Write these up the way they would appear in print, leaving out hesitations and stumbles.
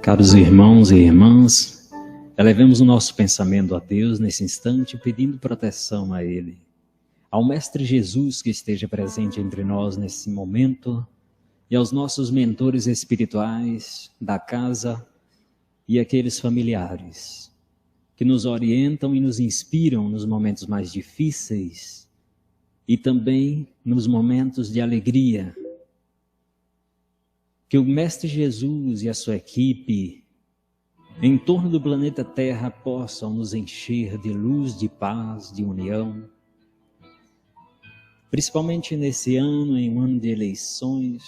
Caros irmãos e irmãs, elevemos o nosso pensamento a Deus nesse instante, pedindo proteção a Ele, ao Mestre Jesus que esteja presente entre nós nesse momento e aos nossos mentores espirituais da casa e aqueles familiares que nos orientam e nos inspiram nos momentos mais difíceis e também nos momentos de alegria. Que o Mestre Jesus e a sua equipe em torno do planeta Terra possam nos encher de luz, de paz, de união. Principalmente nesse ano, em um ano de eleições,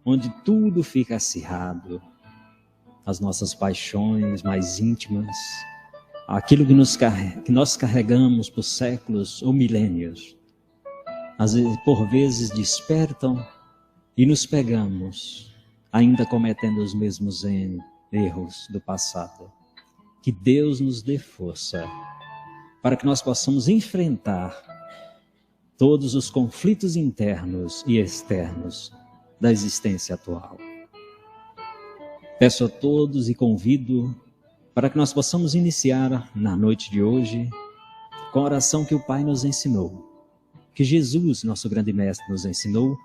onde tudo fica acirrado, as nossas paixões mais íntimas, aquilo que nós carregamos por séculos ou milênios, às vezes, por vezes despertam e nos pegamos, ainda cometendo os mesmos erros do passado. Que Deus nos dê força para que nós possamos enfrentar todos os conflitos internos e externos da existência atual. Peço a todos e convido para que nós possamos iniciar na noite de hoje com a oração que o Pai nos ensinou, que Jesus, nosso grande Mestre, nos ensinou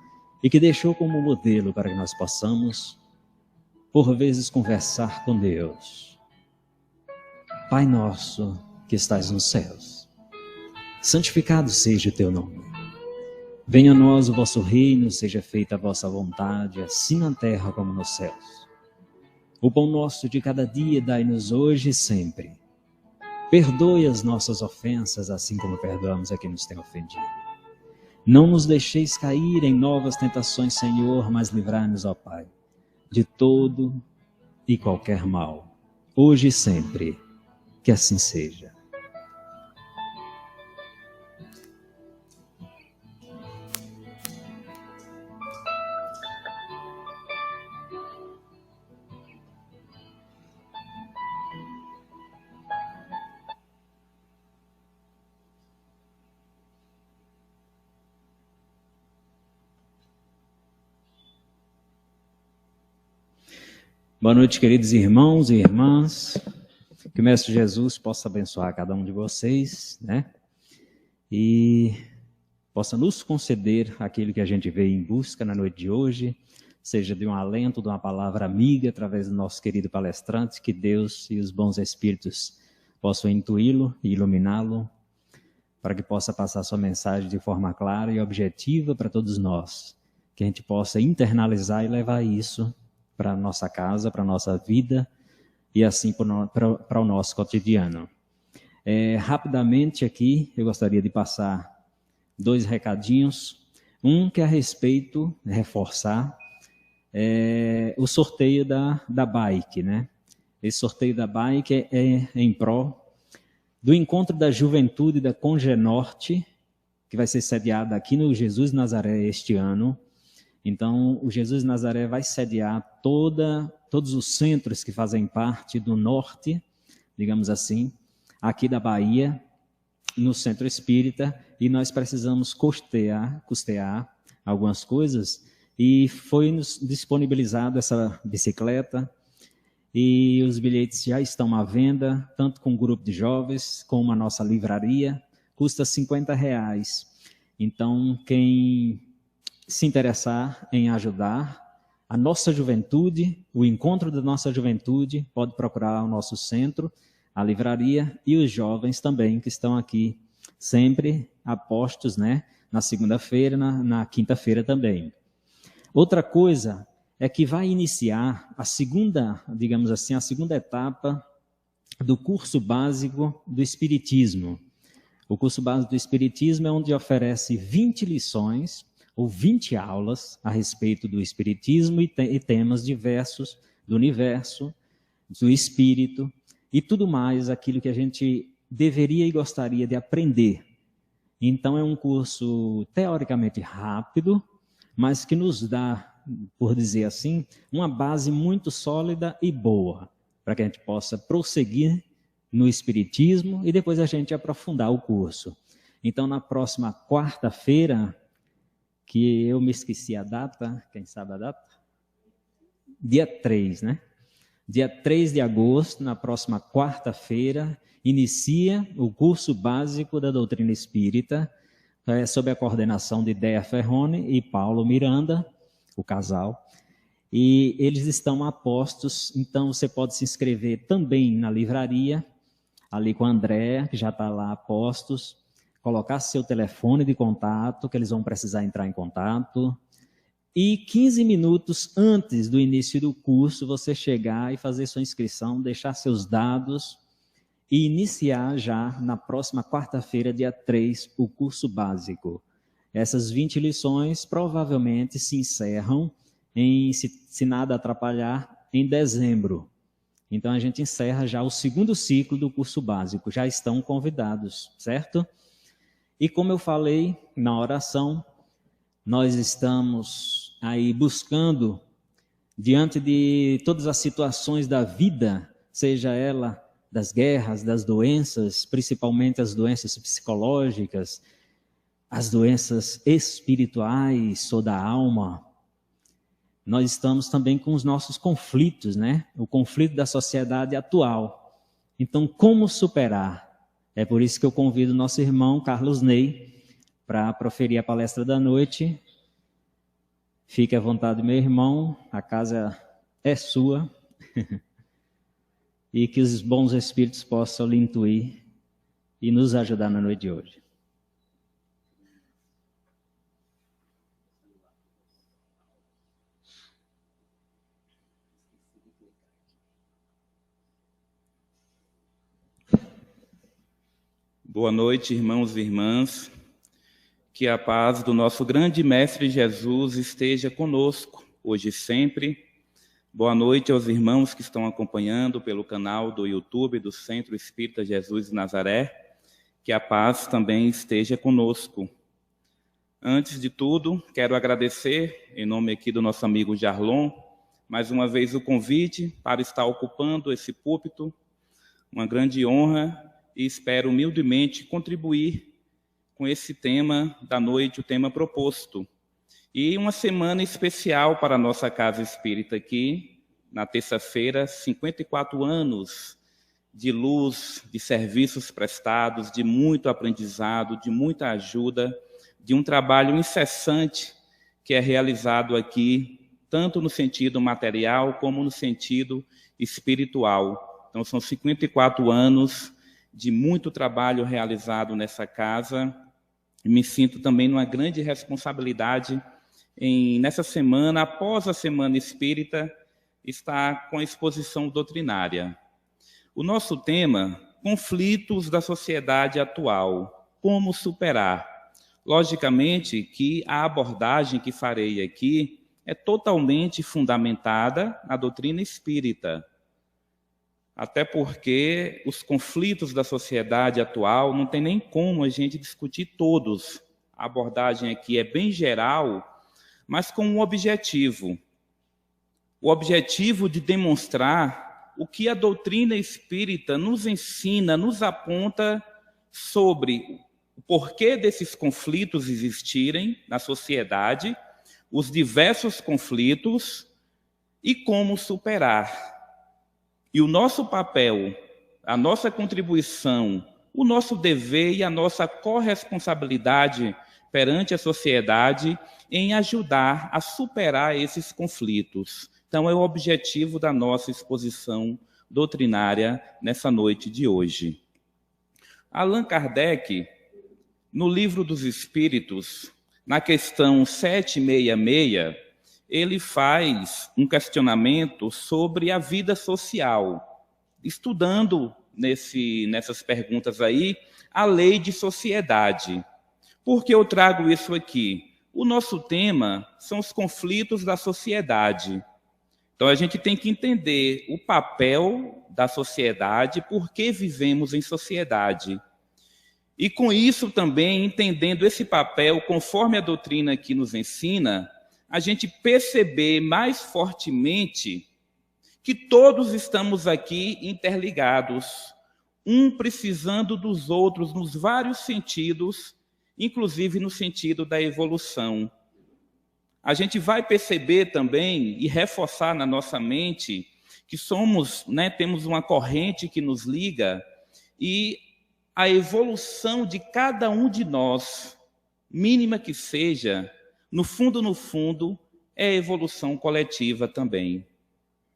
e que deixou como modelo para que nós possamos, por vezes, conversar com Deus. Pai nosso que estás nos céus, santificado seja o teu nome. Venha a nós o vosso reino, seja feita a vossa vontade, assim na terra como nos céus. O pão nosso de cada dia dai-nos hoje e sempre. Perdoe as nossas ofensas, assim como perdoamos a quem nos tem ofendido. Não nos deixeis cair em novas tentações, Senhor, mas livrai-nos, ó Pai, de todo e qualquer mal, hoje e sempre. Que assim seja. Boa noite, queridos irmãos e irmãs. Que o Mestre Jesus possa abençoar cada um de vocês, né? E possa nos conceder aquilo que a gente veio em busca na noite de hoje, seja de um alento, de uma palavra amiga, através do nosso querido palestrante, que Deus e os bons espíritos possam intuí-lo e iluminá-lo, para que possa passar sua mensagem de forma clara e objetiva para todos nós, que a gente possa internalizar e levar isso para a nossa casa, para a nossa vida e assim para o nosso cotidiano. Rapidamente aqui, eu gostaria de passar 2 recadinhos. Um que é a respeito, reforçar, o sorteio da bike, né? Esse sorteio da bike é em prol do Encontro da Juventude da Congenorte, que vai ser sediado aqui no Jesus Nazaré este ano. Então, o Jesus Nazaré vai sediar todos os centros que fazem parte do norte, digamos assim, aqui da Bahia, no Centro Espírita, e nós precisamos custear algumas coisas, e foi-nos disponibilizado essa bicicleta, e os bilhetes já estão à venda, tanto com o grupo de jovens, como a nossa livraria, custa R$50. Então, quem se interessar em ajudar a nossa juventude, o encontro da nossa juventude, pode procurar o nosso centro, a livraria e os jovens também que estão aqui sempre apostos, né, na segunda-feira, na quinta-feira também. Outra coisa é que vai iniciar a segunda, digamos assim, a segunda etapa do curso básico do Espiritismo. O curso básico do Espiritismo é onde oferece 20 lições ou 20 aulas a respeito do Espiritismo e temas diversos do universo, do Espírito e tudo mais, aquilo que a gente deveria e gostaria de aprender. Então é um curso teoricamente rápido, mas que nos dá, por dizer assim, uma base muito sólida e boa, para que a gente possa prosseguir no Espiritismo e depois a gente aprofundar o curso. Então na próxima quarta-feira, que eu me esqueci a data, quem sabe a data? Dia 3, né? Dia 3 de agosto, na próxima quarta-feira, inicia o curso básico da doutrina espírita, sob a coordenação de Dea Ferrone e Paulo Miranda, o casal. E eles estão apostos, então você pode se inscrever também na livraria, ali com a Andréa, que já está lá apostos, colocar seu telefone de contato, que eles vão precisar entrar em contato, e 15 minutos antes do início do curso, você chegar e fazer sua inscrição, deixar seus dados e iniciar já na próxima quarta-feira, dia 3, o curso básico. Essas 20 lições provavelmente se encerram, se nada atrapalhar, em dezembro. Então a gente encerra já o segundo ciclo do curso básico, já estão convidados, certo? E como eu falei na oração, nós estamos aí buscando, diante de todas as situações da vida, seja ela das guerras, das doenças, principalmente as doenças psicológicas, as doenças espirituais ou da alma, nós estamos também com os nossos conflitos, né? O conflito da sociedade atual. Então, como superar? É por isso que eu convido nosso irmão Carlos Ney para proferir a palestra da noite. Fique à vontade, meu irmão, a casa é sua. E que os bons espíritos possam lhe intuir e nos ajudar na noite de hoje. Boa noite, irmãos e irmãs. Que a paz do nosso grande Mestre Jesus esteja conosco, hoje e sempre. Boa noite aos irmãos que estão acompanhando pelo canal do YouTube do Centro Espírita Jesus de Nazaré. Que a paz também esteja conosco. Antes de tudo, quero agradecer, em nome aqui do nosso amigo Jarlon, mais uma vez o convite para estar ocupando esse púlpito. Uma grande honra e espero humildemente contribuir com esse tema da noite, o tema proposto. E uma semana especial para a nossa Casa Espírita aqui, na terça-feira, 54 anos de luz, de serviços prestados, de muito aprendizado, de muita ajuda, de um trabalho incessante que é realizado aqui, tanto no sentido material como no sentido espiritual. Então, são 54 anos de muito trabalho realizado nessa casa. Me sinto também numa grande responsabilidade nessa semana, após a Semana Espírita, estar com a exposição doutrinária. O nosso tema, conflitos da sociedade atual, como superar. Logicamente que a abordagem que farei aqui é totalmente fundamentada na doutrina espírita. Até porque os conflitos da sociedade atual não tem nem como a gente discutir todos. A abordagem aqui é bem geral, mas com um objetivo. O objetivo de demonstrar o que a doutrina espírita nos ensina, nos aponta sobre o porquê desses conflitos existirem na sociedade, os diversos conflitos e como superar. E o nosso papel, a nossa contribuição, o nosso dever e a nossa corresponsabilidade perante a sociedade em ajudar a superar esses conflitos. Então, é o objetivo da nossa exposição doutrinária nessa noite de hoje. Allan Kardec, no Livro dos Espíritos, na questão 766, ele faz um questionamento sobre a vida social, estudando nessas perguntas aí a lei de sociedade. Por que eu trago isso aqui? O nosso tema são os conflitos da sociedade. Então, a gente tem que entender o papel da sociedade, por que vivemos em sociedade. E com isso também, entendendo esse papel, conforme a doutrina que nos ensina, a gente perceber mais fortemente que todos estamos aqui interligados, um precisando dos outros nos vários sentidos, inclusive no sentido da evolução. A gente vai perceber também e reforçar na nossa mente que somos, né, temos uma corrente que nos liga, e a evolução de cada um de nós, mínima que seja, no fundo, é a evolução coletiva também.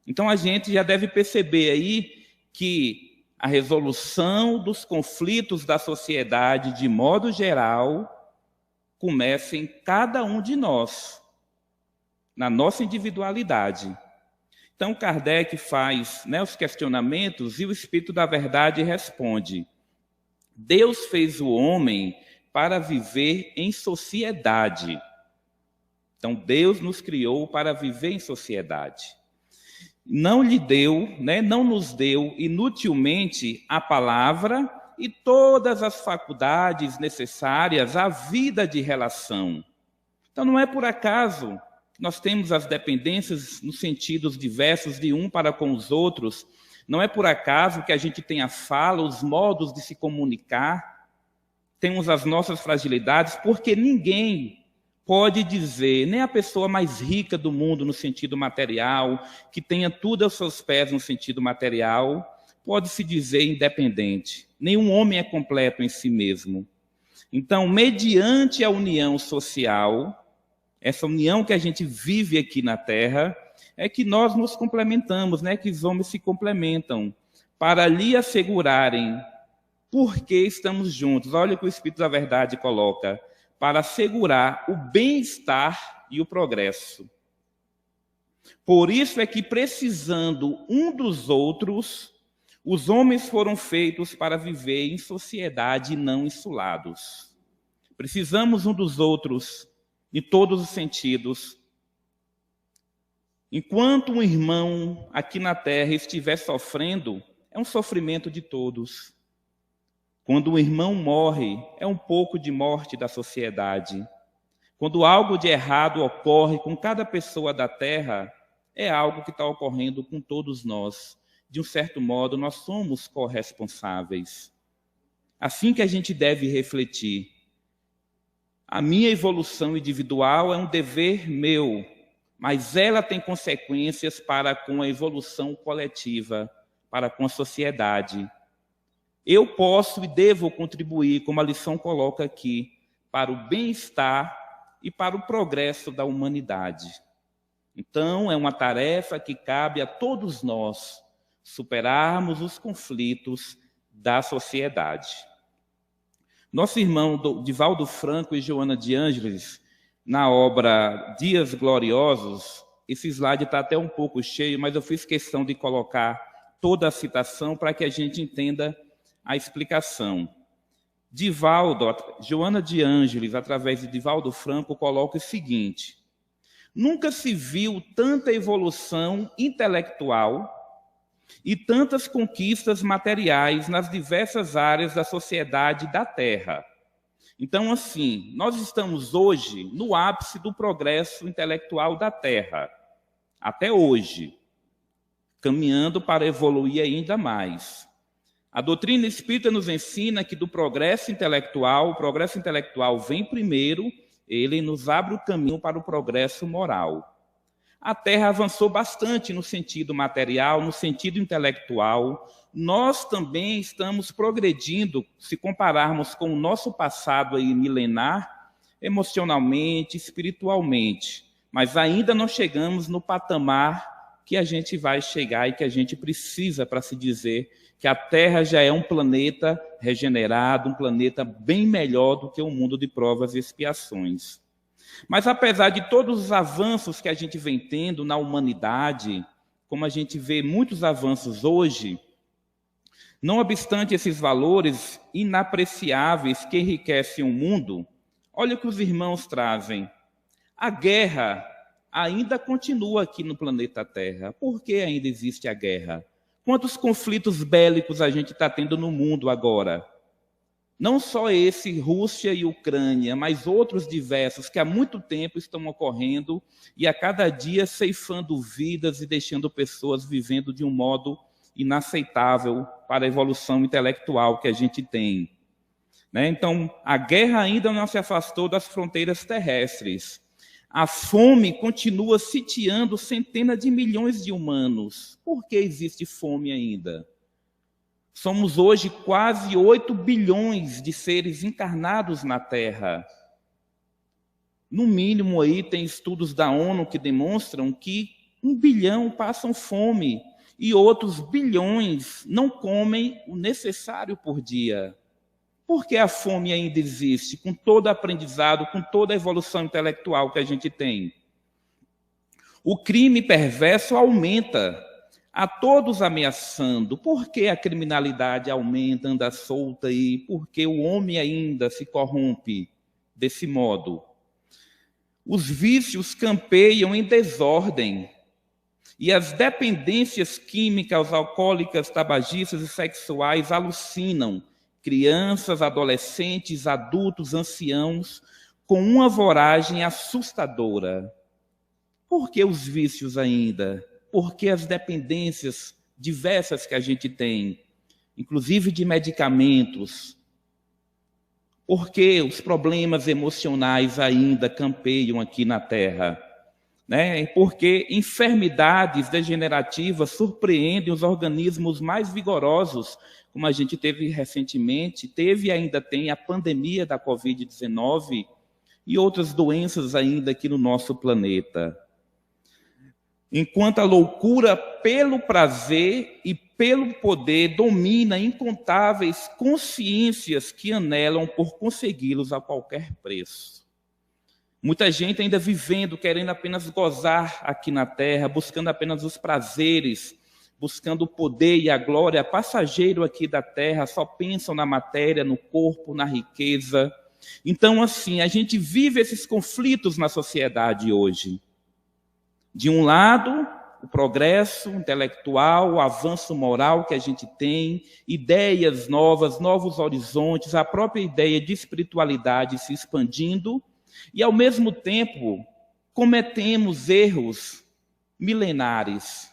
Então a gente já deve perceber aí que a resolução dos conflitos da sociedade, de modo geral, começa em cada um de nós, na nossa individualidade. Então Kardec faz, né, os questionamentos e o Espírito da Verdade responde: Deus fez o homem para viver em sociedade. Então Deus nos criou para viver em sociedade. Não lhe deu, né, não nos deu inutilmente a palavra e todas as faculdades necessárias à vida de relação. Então não é por acaso que nós temos as dependências nos sentidos diversos de um para com os outros. Não é por acaso que a gente tem a fala, os modos de se comunicar, temos as nossas fragilidades, porque ninguém pode dizer, nem a pessoa mais rica do mundo no sentido material, que tenha tudo aos seus pés no sentido material, pode se dizer independente. Nenhum homem é completo em si mesmo. Então, mediante a união social, essa união que a gente vive aqui na Terra, é que nós nos complementamos, né? Que os homens se complementam, para lhe assegurarem por que estamos juntos. Olha o que o Espírito da Verdade coloca: para assegurar o bem-estar e o progresso. Por isso é que, precisando um dos outros, os homens foram feitos para viver em sociedade e não isolados. Precisamos um dos outros em todos os sentidos. Enquanto um irmão aqui na Terra estiver sofrendo, é um sofrimento de todos. Quando um irmão morre, é um pouco de morte da sociedade. Quando algo de errado ocorre com cada pessoa da Terra, é algo que está ocorrendo com todos nós. De um certo modo, nós somos corresponsáveis. Assim que a gente deve refletir. A minha evolução individual é um dever meu, mas ela tem consequências para com a evolução coletiva, para com a sociedade. Eu posso e devo contribuir, como a lição coloca aqui, para o bem-estar e para o progresso da humanidade. Então, é uma tarefa que cabe a todos nós superarmos os conflitos da sociedade. Nosso irmão Divaldo Franco e Joana de Ângeles, na obra Dias Gloriosos, esse slide está até um pouco cheio, mas eu fiz questão de colocar toda a citação para que a gente entenda a explicação. Joana de Ângeles, através de Divaldo Franco, coloca o seguinte: nunca se viu tanta evolução intelectual e tantas conquistas materiais nas diversas áreas da sociedade da Terra. Então, assim, nós estamos hoje no ápice do progresso intelectual da Terra, até hoje, caminhando para evoluir ainda mais. A doutrina espírita nos ensina que do progresso intelectual, o progresso intelectual vem primeiro, ele nos abre o caminho para o progresso moral. A Terra avançou bastante no sentido material, no sentido intelectual. Nós também estamos progredindo, se compararmos com o nosso passado aí milenar, emocionalmente, espiritualmente. Mas ainda não chegamos no patamar que a gente vai chegar e que a gente precisa para se dizer que a Terra já é um planeta regenerado, um planeta bem melhor do que o mundo de provas e expiações. Mas apesar de todos os avanços que a gente vem tendo na humanidade, como a gente vê muitos avanços hoje, não obstante esses valores inapreciáveis que enriquecem o mundo, olha o que os irmãos trazem. A guerra ainda continua aqui no planeta Terra. Por que ainda existe a guerra? Quantos conflitos bélicos a gente está tendo no mundo agora? Não só esse, Rússia e Ucrânia, mas outros diversos que há muito tempo estão ocorrendo e a cada dia ceifando vidas e deixando pessoas vivendo de um modo inaceitável para a evolução intelectual que a gente tem. Né? Então, a guerra ainda não se afastou das fronteiras terrestres. A fome continua sitiando centenas de milhões de humanos. Por que existe fome ainda? Somos hoje quase 8 bilhões de seres encarnados na Terra. No mínimo, aí tem estudos da ONU que demonstram que 1 bilhão passam fome e outros bilhões não comem o necessário por dia. Por que a fome ainda existe, com todo aprendizado, com toda a evolução intelectual que a gente tem? O crime perverso aumenta, a todos ameaçando. Por que a criminalidade aumenta, anda solta aí? Por que o homem ainda se corrompe desse modo? Os vícios campeiam em desordem. E as dependências químicas, alcoólicas, tabagistas e sexuais alucinam crianças, adolescentes, adultos, anciãos, com uma voragem assustadora. Por que os vícios ainda? Por que as dependências diversas que a gente tem, inclusive de medicamentos? Por que os problemas emocionais ainda campeiam aqui na Terra? Porque enfermidades degenerativas surpreendem os organismos mais vigorosos, como a gente teve recentemente, teve e ainda tem a pandemia da Covid-19 e outras doenças ainda aqui no nosso planeta. Enquanto a loucura pelo prazer e pelo poder domina incontáveis consciências que anelam por consegui-los a qualquer preço. Muita gente ainda vivendo, querendo apenas gozar aqui na Terra, buscando apenas os prazeres, buscando o poder e a glória passageiro aqui da Terra, só pensam na matéria, no corpo, na riqueza. Então, assim, a gente vive esses conflitos na sociedade hoje. De um lado, o progresso intelectual, o avanço moral que a gente tem, ideias novas, novos horizontes, a própria ideia de espiritualidade se expandindo, e, ao mesmo tempo, cometemos erros milenares.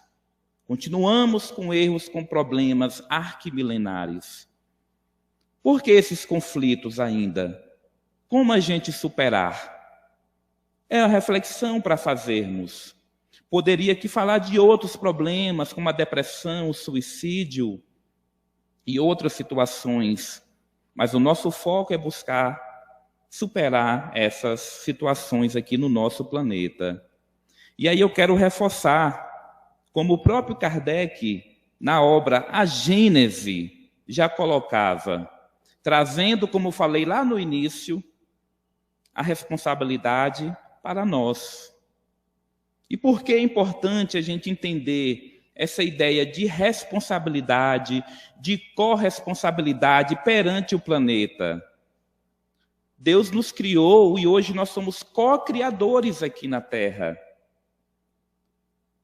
Continuamos com erros, com problemas arquimilenares. Por que esses conflitos ainda? Como a gente superar? É a reflexão para fazermos. Poderia aqui falar de outros problemas, como a depressão, o suicídio e outras situações, mas o nosso foco é buscar superar essas situações aqui no nosso planeta. E aí eu quero reforçar, como o próprio Kardec, na obra A Gênese, já colocava, trazendo, como falei lá no início, a responsabilidade para nós. E por que é importante a gente entender essa ideia de responsabilidade, de corresponsabilidade perante o planeta? Deus nos criou e hoje nós somos co-criadores aqui na Terra.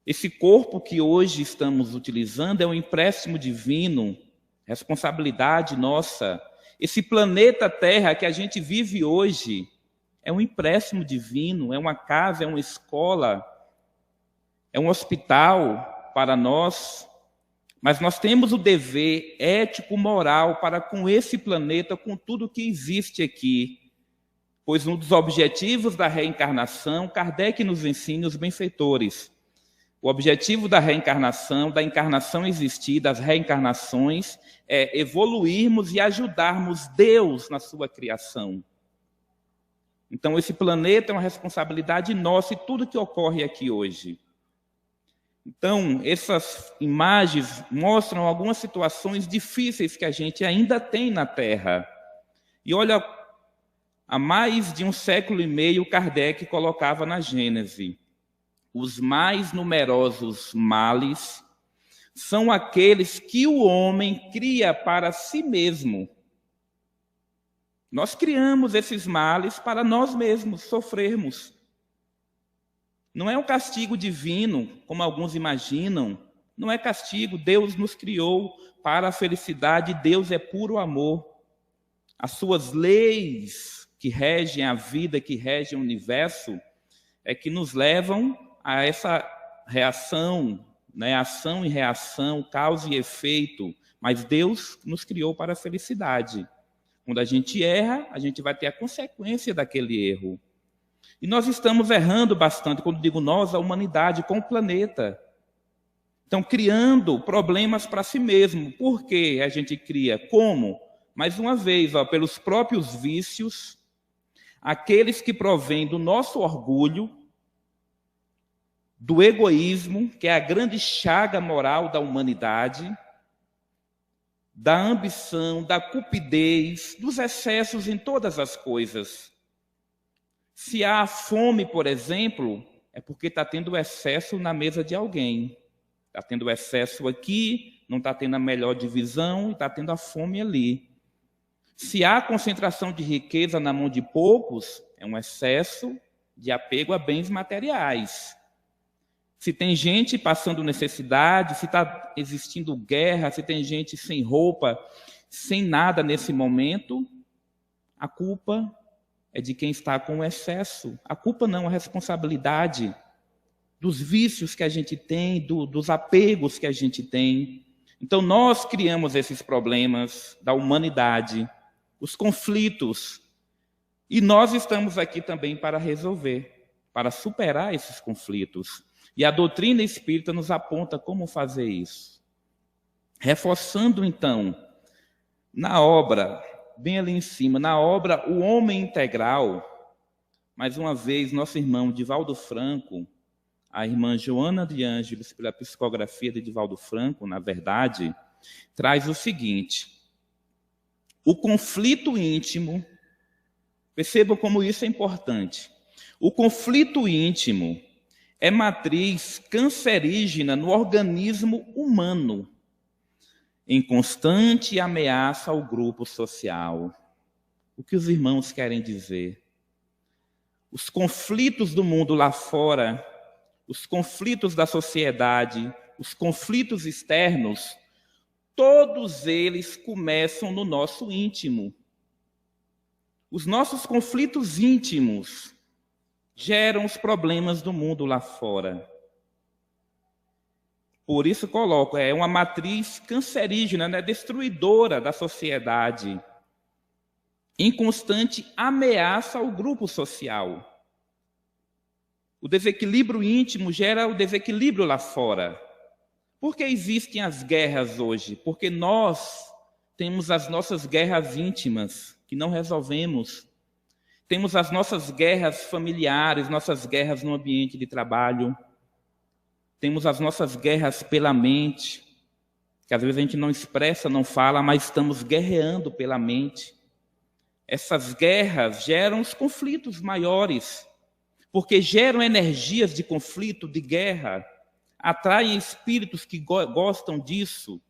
Esse corpo que hoje estamos utilizando é um empréstimo divino, responsabilidade nossa. Esse planeta Terra que a gente vive hoje é um empréstimo divino, é uma casa, é uma escola, é um hospital para nós. Mas nós temos o dever ético, moral para com esse planeta, com tudo que existe aqui. Pois um dos objetivos da reencarnação, Kardec nos ensina os benfeitores. O objetivo da reencarnação, da encarnação existir, das reencarnações, é evoluirmos e ajudarmos Deus na sua criação. Então, esse planeta é uma responsabilidade nossa e tudo que ocorre aqui hoje. Então, essas imagens mostram algumas situações difíceis que a gente ainda tem na Terra. E olha, há mais de 1,5 século, Kardec colocava na Gênese: os mais numerosos males são aqueles que o homem cria para si mesmo. Nós criamos esses males para nós mesmos sofrermos. Não é um castigo divino, como alguns imaginam. Não é castigo. Deus nos criou para a felicidade. Deus é puro amor. As suas leis que regem a vida, que regem o universo, é que nos levam a essa reação, ação e reação, causa e efeito. Mas Deus nos criou para a felicidade. Quando a gente erra, a gente vai ter a consequência daquele erro. E nós estamos errando bastante, quando digo nós, a humanidade com o planeta. Então, criando problemas para si mesmo. Por que a gente cria? Como? Mais uma vez, pelos próprios vícios, aqueles que provêm do nosso orgulho, do egoísmo, que é a grande chaga moral da humanidade, da ambição, da cupidez, dos excessos em todas as coisas. Se há fome, por exemplo, é porque está tendo excesso na mesa de alguém. Está tendo excesso aqui, não está tendo a melhor divisão, e está tendo a fome ali. Se há concentração de riqueza na mão de poucos, é um excesso de apego a bens materiais. Se tem gente passando necessidade, se está existindo guerra, se tem gente sem roupa, sem nada nesse momento, a culpa é de quem está com o excesso. A culpa não, a responsabilidade dos vícios que a gente tem, dos apegos que a gente tem. Então, nós criamos esses problemas da humanidade, os conflitos, e nós estamos aqui também para resolver, para superar esses conflitos. E a doutrina espírita nos aponta como fazer isso. Reforçando, então, na obra, bem ali em cima, na obra O Homem Integral, mais uma vez, nosso irmão Divaldo Franco, a irmã Joana de Ângeles, pela psicografia de Divaldo Franco, na verdade, traz o seguinte: o conflito íntimo, percebam como isso é importante, o conflito íntimo é matriz cancerígena no organismo humano, em constante ameaça ao grupo social. O que os irmãos querem dizer? Os conflitos do mundo lá fora, os conflitos da sociedade, os conflitos externos, todos eles começam no nosso íntimo. Os nossos conflitos íntimos geram os problemas do mundo lá fora. Por isso coloco, é uma matriz cancerígena, né, destruidora da sociedade, em constante ameaça ao grupo social. O desequilíbrio íntimo gera o desequilíbrio lá fora. Por que existem as guerras hoje? Porque nós temos as nossas guerras íntimas, que não resolvemos. Temos as nossas guerras familiares, nossas guerras no ambiente de trabalho. Temos as nossas guerras pela mente, que às vezes a gente não expressa, não fala, mas estamos guerreando pela mente. Essas guerras geram os conflitos maiores, porque geram energias de conflito, de guerra, atraem espíritos que gostam disso.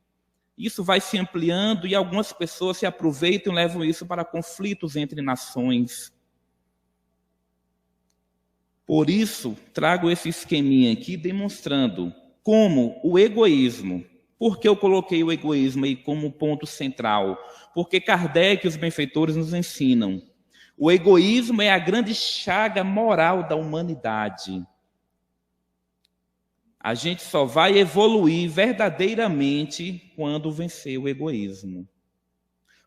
Isso vai se ampliando e algumas pessoas se aproveitam e levam isso para conflitos entre nações. Por isso, trago esse esqueminha aqui demonstrando como o egoísmo, por que eu coloquei o egoísmo aí como ponto central? Porque Kardec e os benfeitores nos ensinam. O egoísmo é a grande chaga moral da humanidade. A gente só vai evoluir verdadeiramente quando vencer o egoísmo.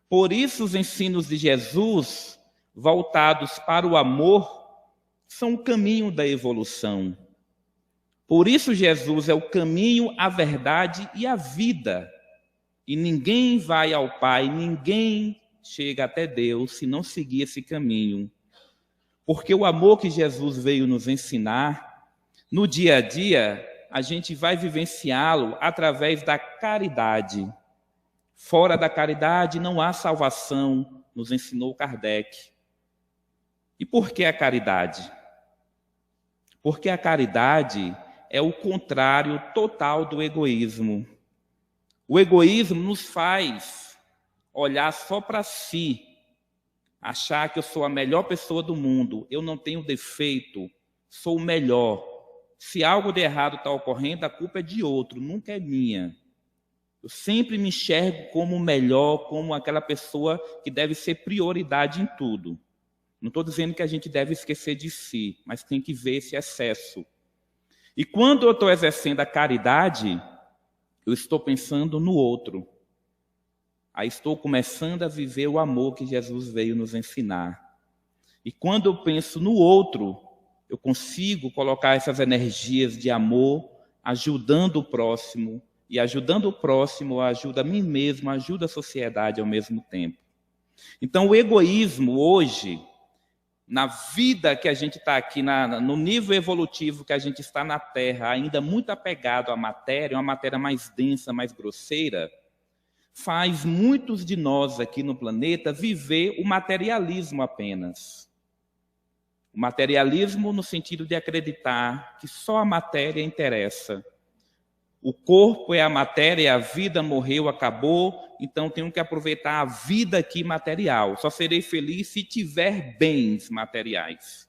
Por isso, os ensinos de Jesus, voltados para o amor, são o caminho da evolução. Por isso, Jesus é o caminho, a verdade e a vida. E ninguém vai ao Pai, ninguém chega até Deus se não seguir esse caminho. Porque o amor que Jesus veio nos ensinar, no dia a dia, a gente vai vivenciá-lo através da caridade. Fora da caridade não há salvação, nos ensinou Kardec. E por que a caridade? Porque a caridade é o contrário total do egoísmo. O egoísmo nos faz olhar só para si, achar que eu sou a melhor pessoa do mundo, eu não tenho defeito, sou o melhor. Se algo de errado está ocorrendo, a culpa é de outro, nunca é minha. Eu sempre me enxergo como o melhor, como aquela pessoa que deve ser prioridade em tudo. Não estou dizendo que a gente deve esquecer de si, mas tem que ver esse excesso. E quando eu estou exercendo a caridade, eu estou pensando no outro. Aí estou começando a viver o amor que Jesus veio nos ensinar. E quando eu penso no outro, eu consigo colocar essas energias de amor, ajudando o próximo, e ajudando o próximo ajuda a mim mesmo, ajuda a sociedade ao mesmo tempo. Então, o egoísmo hoje, na vida que a gente está aqui, no nível evolutivo que a gente está na Terra, ainda muito apegado à matéria, uma matéria mais densa, mais grosseira, faz muitos de nós aqui no planeta viver o materialismo apenas. O materialismo no sentido de acreditar que só a matéria interessa. O corpo é a matéria, a vida morreu, acabou, então tenho que aproveitar a vida aqui material. Só serei feliz se tiver bens materiais,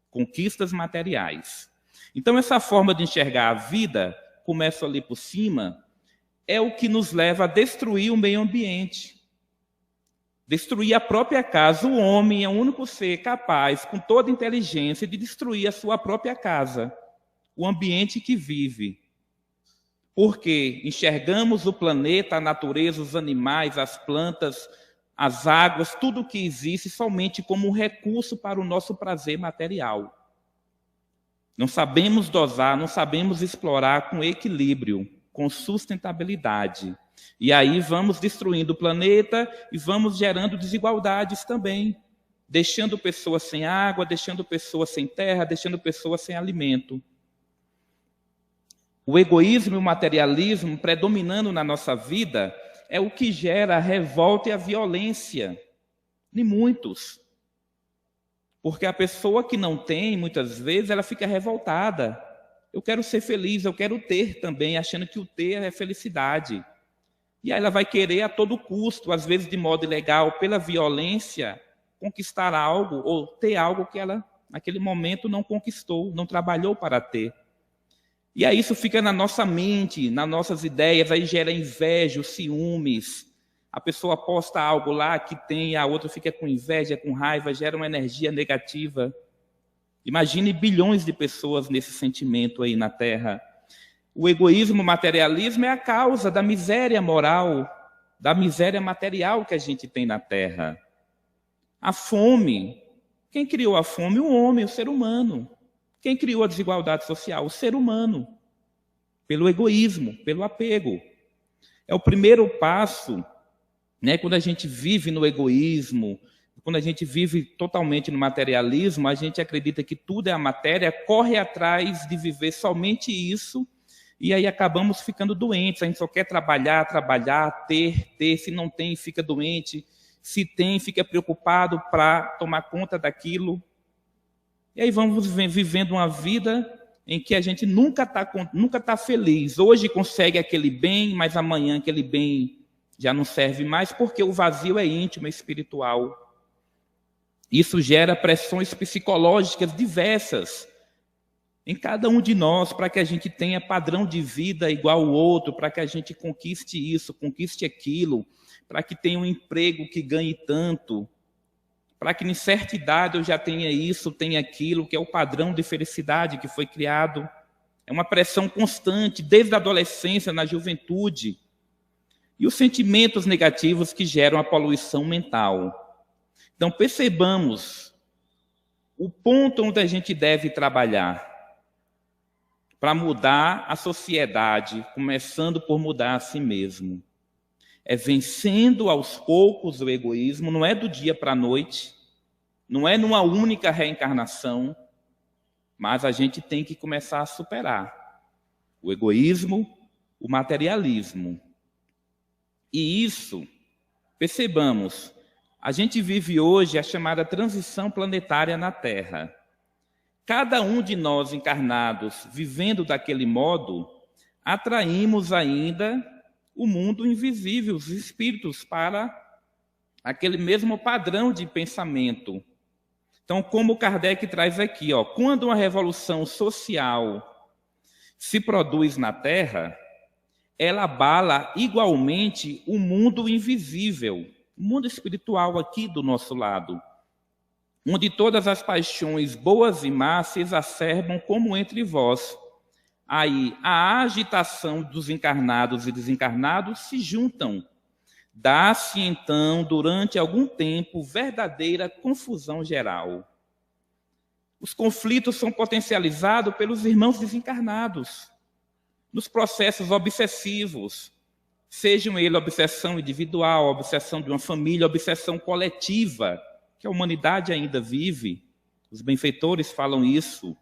conquistas materiais. Então essa forma de enxergar a vida, começo ali por cima, é o que nos leva a destruir o meio ambiente. Destruir a própria casa. O homem é o único ser capaz, com toda inteligência, de destruir a sua própria casa, o ambiente que vive. Porque enxergamos o planeta, a natureza, os animais, as plantas, as águas, tudo o que existe somente como um recurso para o nosso prazer material. Não sabemos dosar, não sabemos explorar com equilíbrio, com sustentabilidade. E aí vamos destruindo o planeta e vamos gerando desigualdades também, deixando pessoas sem água, deixando pessoas sem terra, deixando pessoas sem alimento. O egoísmo e o materialismo predominando na nossa vida é o que gera a revolta e a violência de muitos. Porque a pessoa que não tem, muitas vezes, ela fica revoltada. Eu quero ser feliz, eu quero ter também, achando que o ter é felicidade. E aí ela vai querer a todo custo, às vezes de modo ilegal, pela violência, conquistar algo ou ter algo que ela, naquele momento, não conquistou, não trabalhou para ter. E aí isso fica na nossa mente, nas nossas ideias, aí gera inveja, ciúmes. A pessoa posta algo lá que tem, a outra fica com inveja, com raiva, gera uma energia negativa. Imagine bilhões de pessoas nesse sentimento aí na Terra. O egoísmo, o materialismo é a causa da miséria moral, da miséria material que a gente tem na Terra. A fome. Quem criou a fome? O homem, o ser humano. Quem criou a desigualdade social? O ser humano. Pelo egoísmo, pelo apego. É o primeiro passo, né, quando a gente vive no egoísmo, quando a gente vive totalmente no materialismo, a gente acredita que tudo é a matéria, corre atrás de viver somente isso, e aí acabamos ficando doentes. A gente só quer trabalhar, ter. Se não tem, fica doente. Se tem, fica preocupado para tomar conta daquilo. E aí vamos vivendo uma vida em que a gente nunca tá feliz. Hoje consegue aquele bem, mas amanhã aquele bem já não serve mais, porque o vazio é íntimo, é espiritual. Isso gera pressões psicológicas diversas em cada um de nós, para que a gente tenha padrão de vida igual ao outro, para que a gente conquiste isso, conquiste aquilo, para que tenha um emprego que ganhe tanto, para que em certa idade eu já tenha isso, tenha aquilo, que é o padrão de felicidade que foi criado. É uma pressão constante, desde a adolescência, na juventude. E os sentimentos negativos que geram a poluição mental. Então, percebamos o ponto onde a gente deve trabalhar para mudar a sociedade, começando por mudar a si mesmo. É vencendo aos poucos o egoísmo, não é do dia para a noite, não é numa única reencarnação, mas a gente tem que começar a superar o egoísmo, o materialismo. E isso, percebamos, a gente vive hoje a chamada transição planetária na Terra. Cada um de nós encarnados, vivendo daquele modo, atraímos ainda o mundo invisível, os espíritos, para aquele mesmo padrão de pensamento. Então, como Kardec traz aqui, quando uma revolução social se produz na Terra, ela abala igualmente o mundo invisível, o mundo espiritual aqui do nosso lado, onde todas as paixões boas e más se exacerbam como entre vós. Aí a agitação dos encarnados e desencarnados se juntam, Dá-se, então, durante algum tempo, verdadeira confusão geral. Os conflitos são potencializados pelos irmãos desencarnados, nos processos obsessivos, sejam eles obsessão individual, obsessão de uma família, obsessão coletiva, que a humanidade ainda vive. Os benfeitores falam isso.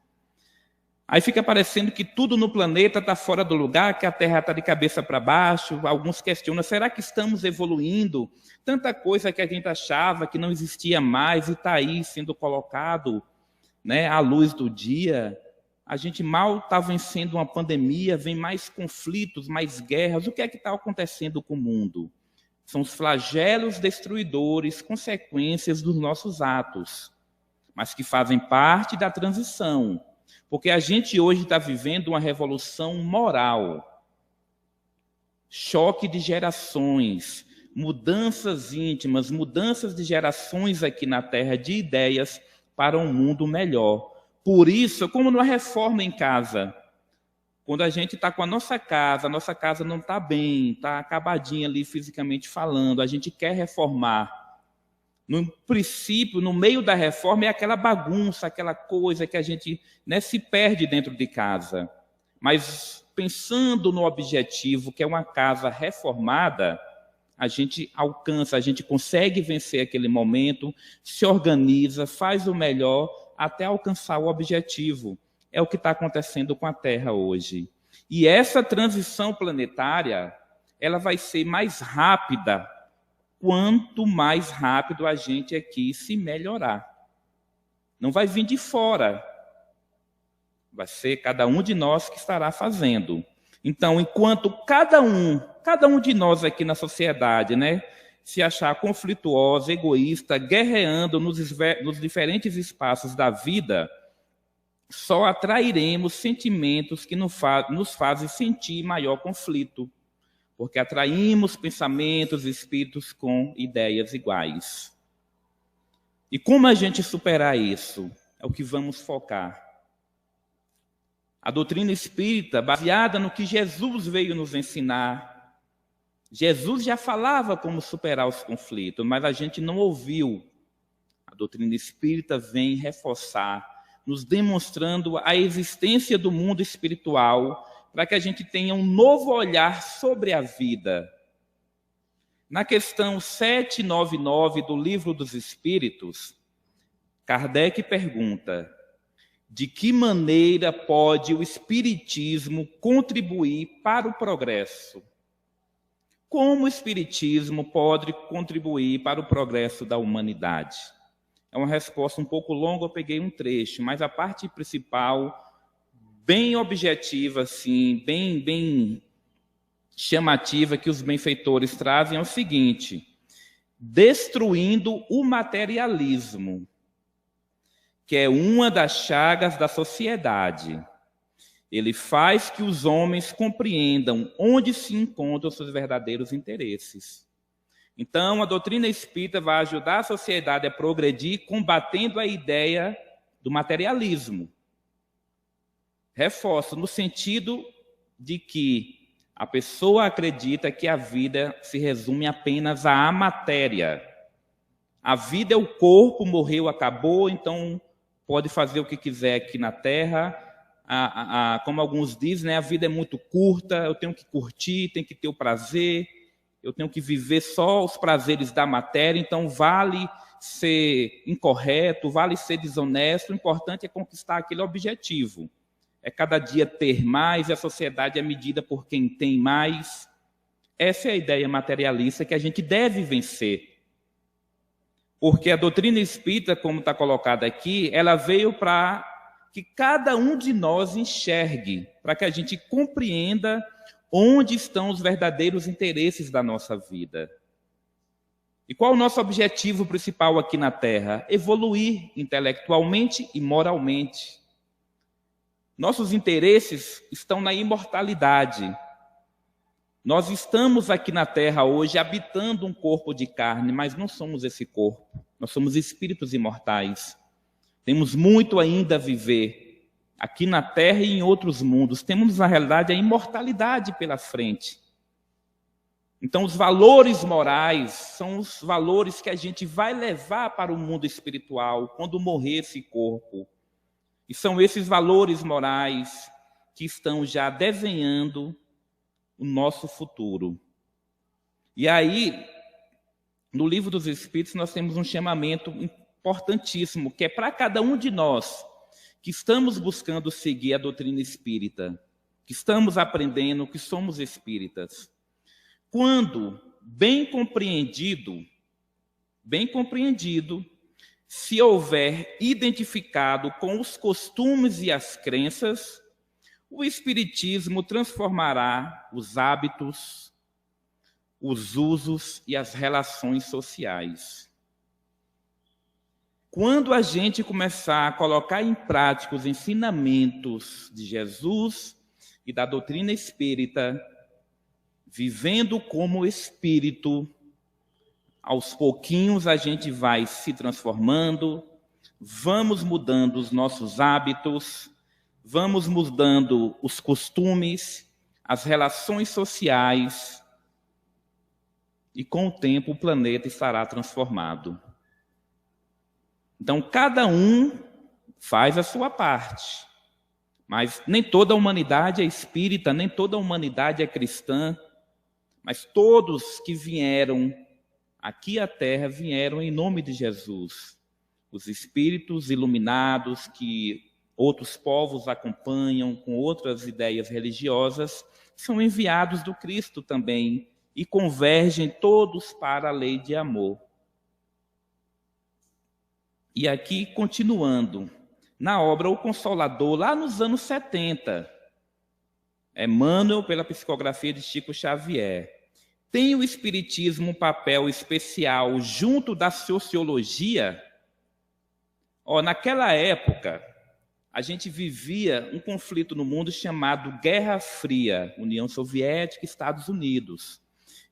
Aí fica parecendo que tudo no planeta está fora do lugar, que a Terra está de cabeça para baixo. Alguns questionam, será que estamos evoluindo? Tanta coisa que a gente achava que não existia mais e está aí sendo colocado, né, à luz do dia. A gente mal está vencendo uma pandemia, vem mais conflitos, mais guerras. O que é que está acontecendo com o mundo? São os flagelos destruidores, consequências dos nossos atos, mas que fazem parte da transição. Porque a gente hoje está vivendo uma revolução moral, choque de gerações, mudanças íntimas, mudanças de gerações aqui na Terra, de ideias para um mundo melhor. Por isso, como numa reforma em casa, quando a gente está com a nossa casa não está bem, está acabadinha ali fisicamente falando, a gente quer reformar. No princípio, no meio da reforma, é aquela bagunça, aquela coisa que a gente, né, se perde dentro de casa. Mas pensando no objetivo, que é uma casa reformada, a gente alcança, a gente consegue vencer aquele momento, se organiza, faz o melhor até alcançar o objetivo. É o que está acontecendo com a Terra hoje. E essa transição planetária, ela vai ser mais rápida quanto mais rápido a gente aqui se melhorar. Não vai vir de fora. Vai ser cada um de nós que estará fazendo. Então, enquanto cada um de nós aqui na sociedade, né, se achar conflituoso, egoísta, guerreando nos diferentes espaços da vida, só atrairemos sentimentos que nos fazem sentir maior conflito. Porque atraímos pensamentos, espíritos com ideias iguais. E como a gente superar isso? É o que vamos focar. A doutrina espírita, baseada no que Jesus veio nos ensinar. Jesus já falava como superar os conflitos, mas a gente não ouviu. A doutrina espírita vem reforçar, nos demonstrando a existência do mundo espiritual, para que a gente tenha um novo olhar sobre a vida. Na questão 799 do Livro dos Espíritos, Kardec pergunta: de que maneira pode o Espiritismo contribuir para o progresso? Como o Espiritismo pode contribuir para o progresso da humanidade? É uma resposta um pouco longa, eu peguei um trecho, mas a parte principal, bem objetiva, assim, bem chamativa, que os benfeitores trazem é o seguinte: destruindo o materialismo, que é uma das chagas da sociedade. Ele faz que os homens compreendam onde se encontram seus verdadeiros interesses. Então, a doutrina espírita vai ajudar a sociedade a progredir, combatendo a ideia do materialismo. Reforço, no sentido de que a pessoa acredita que a vida se resume apenas à matéria. A vida é o corpo, morreu, acabou, então pode fazer o que quiser aqui na Terra. Como alguns dizem, né, a vida é muito curta, eu tenho que curtir, tenho que ter o prazer, eu tenho que viver só os prazeres da matéria, então vale ser incorreto, vale ser desonesto, o importante é conquistar aquele objetivo. É cada dia ter mais, e a sociedade é medida por quem tem mais. Essa é a ideia materialista que a gente deve vencer. Porque a doutrina espírita, como está colocada aqui, ela veio para que cada um de nós enxergue, para que a gente compreenda onde estão os verdadeiros interesses da nossa vida. E qual o nosso objetivo principal aqui na Terra? Evoluir intelectualmente e moralmente. Nossos interesses estão na imortalidade. Nós estamos aqui na Terra hoje habitando um corpo de carne, mas não somos esse corpo. Nós somos espíritos imortais. Temos muito ainda a viver aqui na Terra e em outros mundos. Temos, na realidade, a imortalidade pela frente. Então, os valores morais são os valores que a gente vai levar para o mundo espiritual quando morrer esse corpo. E são esses valores morais que estão já desenhando o nosso futuro. E aí, no Livro dos Espíritos, nós temos um chamamento importantíssimo, que é para cada um de nós que estamos buscando seguir a doutrina espírita, que estamos aprendendo que somos espíritas. Quando bem compreendido, se houver identificado com os costumes e as crenças, o Espiritismo transformará os hábitos, os usos e as relações sociais. Quando a gente começar a colocar em prática os ensinamentos de Jesus e da doutrina espírita, vivendo como espírito, aos pouquinhos a gente vai se transformando, vamos mudando os nossos hábitos, vamos mudando os costumes, as relações sociais, e com o tempo o planeta estará transformado. Então, cada um faz a sua parte, mas nem toda a humanidade é espírita, nem toda a humanidade é cristã, mas todos que vieram aqui à Terra vieram em nome de Jesus. Os espíritos iluminados que outros povos acompanham com outras ideias religiosas são enviados do Cristo também e convergem todos para a lei de amor. E aqui, continuando, na obra O Consolador, lá nos anos 70, Emmanuel, pela psicografia de Chico Xavier, tem o Espiritismo um papel especial junto da sociologia? Naquela época, a gente vivia um conflito no mundo chamado Guerra Fria, União Soviética e Estados Unidos.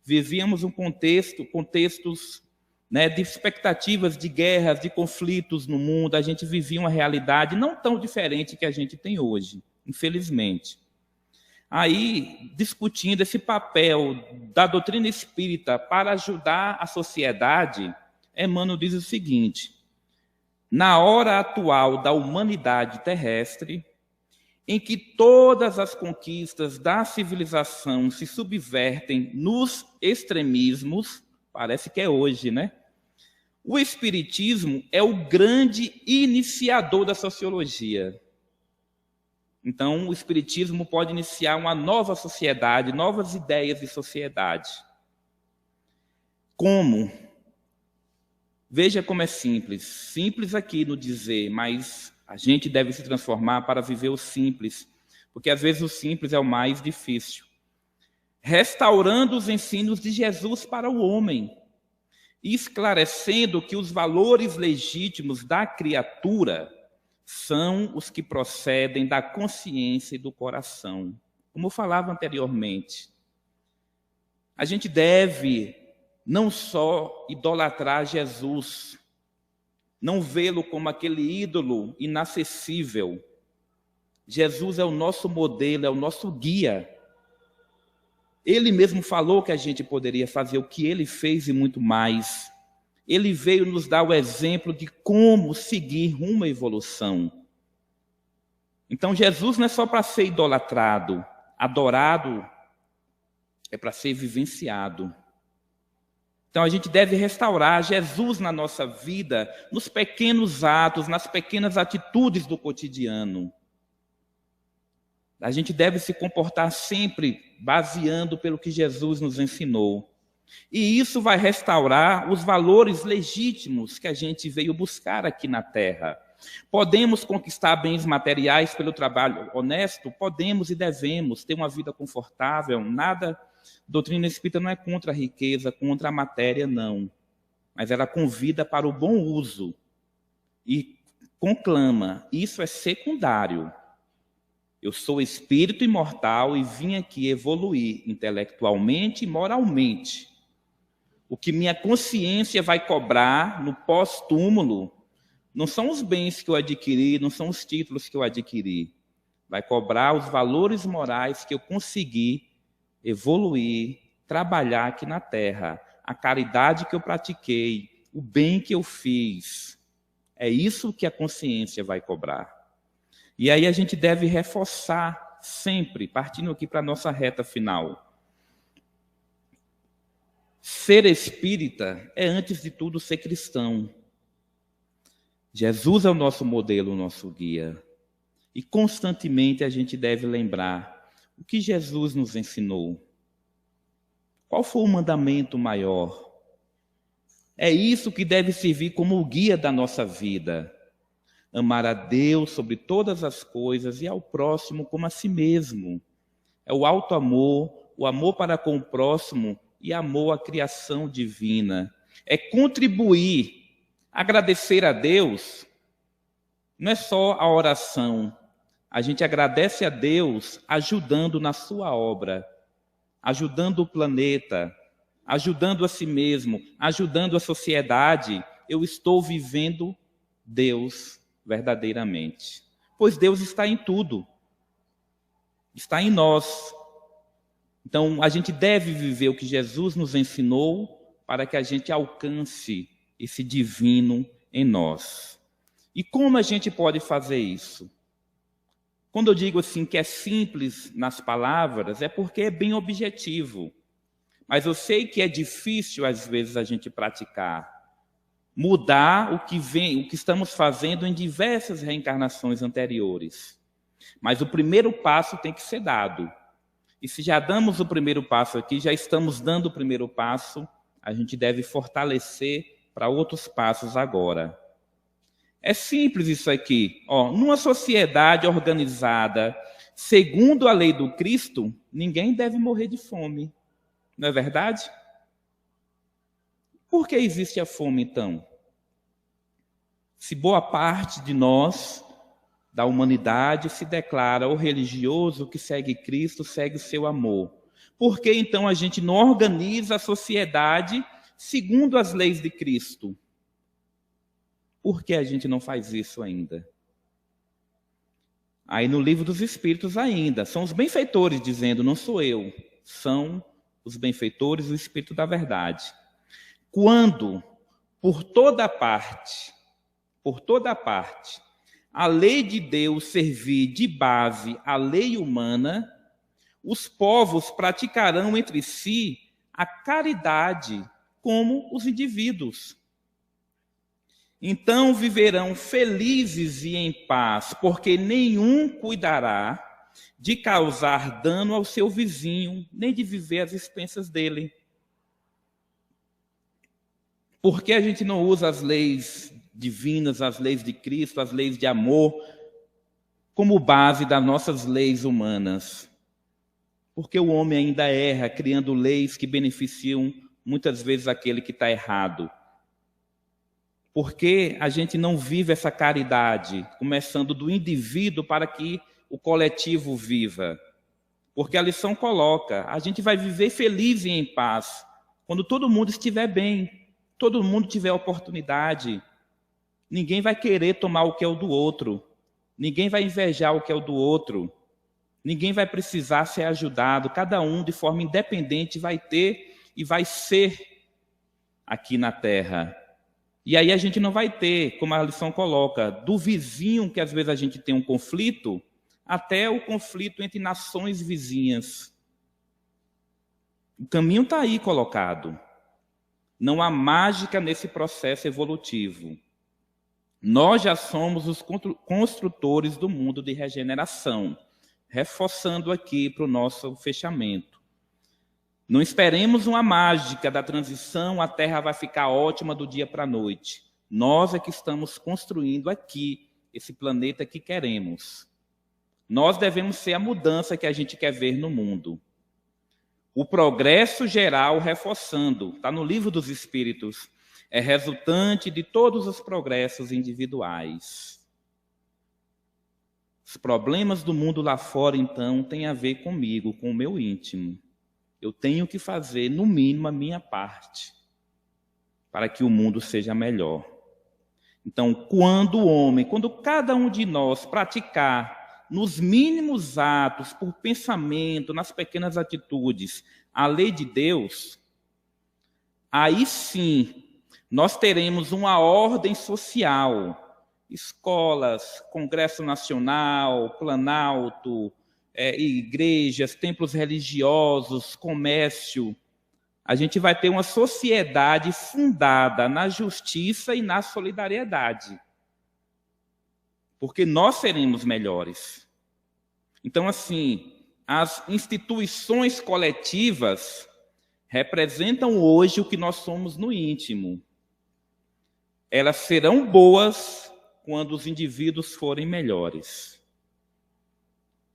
Vivíamos um contextos de expectativas de guerras, de conflitos no mundo. A gente vivia uma realidade não tão diferente que a gente tem hoje, infelizmente. Aí, discutindo esse papel da doutrina espírita para ajudar a sociedade, Emmanuel diz o seguinte: na hora atual da humanidade terrestre, em que todas as conquistas da civilização se subvertem nos extremismos, parece que é hoje, né? O Espiritismo é o grande iniciador da sociologia. Então, o Espiritismo pode iniciar uma nova sociedade, novas ideias de sociedade. Como? Veja como é simples. Simples aqui no dizer, mas a gente deve se transformar para viver o simples, porque às vezes o simples é o mais difícil. Restaurando os ensinos de Jesus para o homem, esclarecendo que os valores legítimos da criatura são os que procedem da consciência e do coração. Como eu falava anteriormente, a gente deve não só idolatrar Jesus, não vê-lo como aquele ídolo inacessível. Jesus é o nosso modelo, é o nosso guia. Ele mesmo falou que a gente poderia fazer o que ele fez e muito mais. Ele veio nos dar o exemplo de como seguir rumo à evolução. Então, Jesus não é só para ser idolatrado, adorado, é para ser vivenciado. Então, a gente deve restaurar Jesus na nossa vida, nos pequenos atos, nas pequenas atitudes do cotidiano. A gente deve se comportar sempre baseando pelo que Jesus nos ensinou. E isso vai restaurar os valores legítimos que a gente veio buscar aqui na Terra. Podemos conquistar bens materiais pelo trabalho honesto? Podemos e devemos ter uma vida confortável. Nada, doutrina espírita não é contra a riqueza, contra a matéria, não. Mas ela convida para o bom uso e conclama, isso é secundário. Eu sou espírito imortal e vim aqui evoluir intelectualmente e moralmente. O que minha consciência vai cobrar no pós-túmulo não são os bens que eu adquiri, não são os títulos que eu adquiri. Vai cobrar os valores morais que eu consegui evoluir, trabalhar aqui na terra, a caridade que eu pratiquei, o bem que eu fiz. É isso que a consciência vai cobrar. E aí a gente deve reforçar sempre, partindo aqui para a nossa reta final. Ser espírita é, antes de tudo, ser cristão. Jesus é o nosso modelo, o nosso guia. E constantemente a gente deve lembrar o que Jesus nos ensinou. Qual foi o mandamento maior? É isso que deve servir como o guia da nossa vida. Amar a Deus sobre todas as coisas e ao próximo como a si mesmo. É o auto-amor, o amor para com o próximo e amor à criação divina. É contribuir, agradecer a Deus. Não é só a oração. A gente agradece a Deus ajudando na sua obra, ajudando o planeta, ajudando a si mesmo, ajudando a sociedade. Eu estou vivendo Deus verdadeiramente. Pois Deus está em tudo. Está em nós. Então, a gente deve viver o que Jesus nos ensinou para que a gente alcance esse divino em nós. E como a gente pode fazer isso? Quando eu digo assim que é simples nas palavras, é porque é bem objetivo. Mas eu sei que é difícil, às vezes, a gente praticar. Mudar o que estamos fazendo em diversas reencarnações anteriores. Mas o primeiro passo tem que ser dado. E se já damos o primeiro passo aqui, já estamos dando o primeiro passo, a gente deve fortalecer para outros passos agora. É simples isso aqui. Numa sociedade organizada, segundo a lei do Cristo, ninguém deve morrer de fome. Não é verdade? Por que existe a fome, então? Se boa parte de nós, da humanidade, se declara o religioso que segue Cristo, segue o seu amor. Por que, então, a gente não organiza a sociedade segundo as leis de Cristo? Por que a gente não faz isso ainda? Aí no Livro dos Espíritos ainda, são os benfeitores dizendo, não sou eu, são os benfeitores do Espírito da Verdade. Quando, por toda parte, a lei de Deus servir de base à lei humana, os povos praticarão entre si a caridade como os indivíduos. Então viverão felizes e em paz, porque nenhum cuidará de causar dano ao seu vizinho, nem de viver às expensas dele. Por que a gente não usa as leis divinas, as leis de Cristo, as leis de amor, como base das nossas leis humanas? Porque o homem ainda erra, criando leis que beneficiam muitas vezes aquele que está errado. Porque a gente não vive essa caridade, começando do indivíduo para que o coletivo viva. Porque a lição coloca, a gente vai viver feliz e em paz, quando todo mundo estiver bem, todo mundo tiver oportunidade. Ninguém vai querer tomar o que é o do outro, ninguém vai invejar o que é o do outro, ninguém vai precisar ser ajudado, cada um de forma independente vai ter e vai ser aqui na Terra. E aí a gente não vai ter, como a lição coloca, do vizinho que às vezes a gente tem um conflito, até o conflito entre nações vizinhas. O caminho está aí colocado. Não há mágica nesse processo evolutivo. Nós já somos os construtores do mundo de regeneração, reforçando aqui para o nosso fechamento. Não esperemos uma mágica da transição, a Terra vai ficar ótima do dia para a noite. Nós é que estamos construindo aqui esse planeta que queremos. Nós devemos ser a mudança que a gente quer ver no mundo. O progresso geral, reforçando, está no Livro dos Espíritos, é resultante de todos os progressos individuais. Os problemas do mundo lá fora, então, têm a ver comigo, com o meu íntimo. Eu tenho que fazer, no mínimo, a minha parte, para que o mundo seja melhor. Então, quando cada um de nós praticar, nos mínimos atos, por pensamento, nas pequenas atitudes, a lei de Deus, aí sim nós teremos uma ordem social, escolas, Congresso Nacional, Planalto, igrejas, templos religiosos, comércio. A gente vai ter uma sociedade fundada na justiça e na solidariedade. Porque nós seremos melhores. Então, assim, as instituições coletivas representam hoje o que nós somos no íntimo. Elas serão boas quando os indivíduos forem melhores.